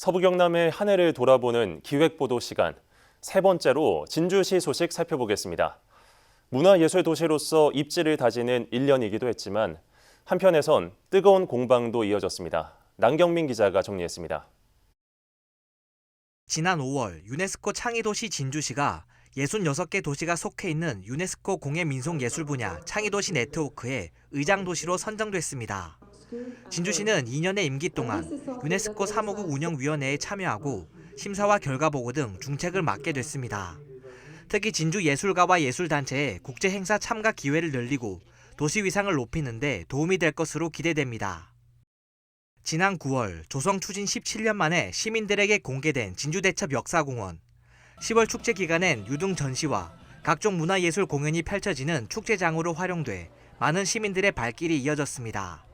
서부 경남의 한 해를 돌아보는 기획보도 시간. 세 번째로 진주시 소식 살펴보겠습니다. 문화예술 도시로서 입지를 다지는 1년이기도 했지만 한편에선 뜨거운 공방도 이어졌습니다. 남경민 기자가 정리했습니다. 지난 5월 유네스코 창의도시 진주시가 66개 도시가 속해 있는 유네스코 공예민속예술 분야 창의도시 네트워크의 의장도시로 선정됐습니다. 진주시는 2년의 임기 동안 유네스코 사무국 운영위원회에 참여하고 심사와 결과 보고 등 중책을 맡게 됐습니다. 특히 진주 예술가와 예술단체의 국제행사 참가 기회를 늘리고 도시 위상을 높이는 데 도움이 될 것으로 기대됩니다. 지난 9월 조성 추진 17년 만에 시민들에게 공개된 진주대첩 역사공원. 10월 축제 기간엔 유등 전시와 각종 문화예술 공연이 펼쳐지는 축제장으로 활용돼 많은 시민들의 발길이 이어졌습니다.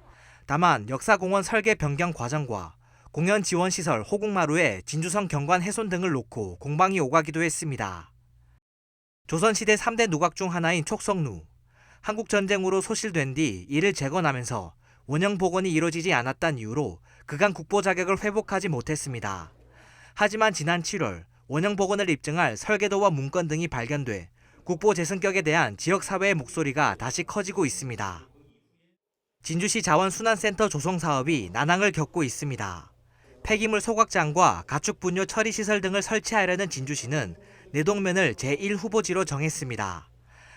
다만 역사공원 설계 변경 과정과 공연 지원 시설 호국마루에 진주성 경관 훼손 등을 놓고 공방이 오가기도 했습니다. 조선시대 3대 누각 중 하나인 촉성루. 한국전쟁으로 소실된 뒤 이를 재건하면서 원형 복원이 이루어지지 않았다는 이유로 그간 국보 자격을 회복하지 못했습니다. 하지만 지난 7월 원형 복원을 입증할 설계도와 문건 등이 발견돼 국보 재승격에 대한 지역사회의 목소리가 다시 커지고 있습니다. 진주시 자원순환센터 조성 사업이 난항을 겪고 있습니다. 폐기물 소각장과 가축 분뇨 처리 시설 등을 설치하려는 진주시는 내동면을 제1후보지로 정했습니다.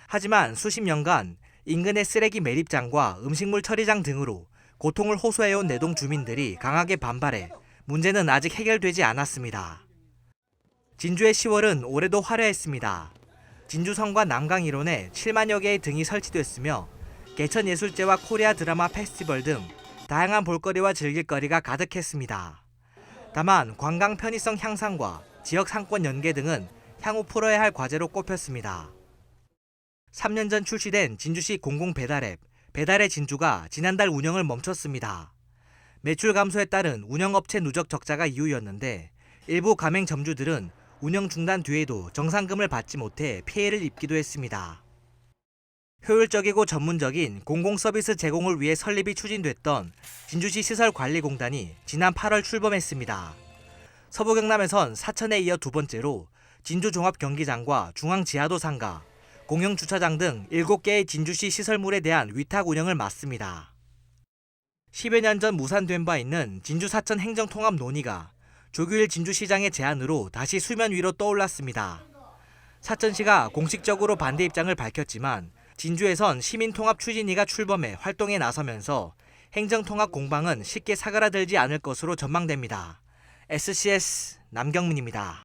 하지만 수십 년간 인근의 쓰레기 매립장과 음식물 처리장 등으로 고통을 호소해온 내동 주민들이 강하게 반발해 문제는 아직 해결되지 않았습니다. 진주의 10월은 올해도 화려했습니다. 진주성과 남강 일원에 7만여 개의 등이 설치됐으며 개천예술제와 코리아 드라마 페스티벌 등 다양한 볼거리와 즐길거리가 가득했습니다. 다만 관광 편의성 향상과 지역 상권 연계 등은 향후 풀어야 할 과제로 꼽혔습니다. 3년 전 출시된 진주시 공공배달앱 배달의 진주가 지난달 운영을 멈췄습니다. 매출 감소에 따른 운영업체 누적 적자가 이유였는데 일부 가맹점주들은 운영 중단 뒤에도 정상금을 받지 못해 피해를 입기도 했습니다. 효율적이고 전문적인 공공서비스 제공을 위해 설립이 추진됐던 진주시 시설관리공단이 지난 8월 출범했습니다. 서부 경남에선 사천에 이어 두 번째로 진주종합경기장과 중앙지하도 상가, 공영주차장 등 7개의 진주시 시설물에 대한 위탁 운영을 맡습니다. 10여 년 전 무산된 바 있는 진주 사천 행정통합 논의가 조규일 진주시장의 제안으로 다시 수면 위로 떠올랐습니다. 사천시가 공식적으로 반대 입장을 밝혔지만 진주에선 시민통합 추진위가 출범해 활동에 나서면서 행정통합 공방은 쉽게 사그라들지 않을 것으로 전망됩니다. SCS 남경민입니다.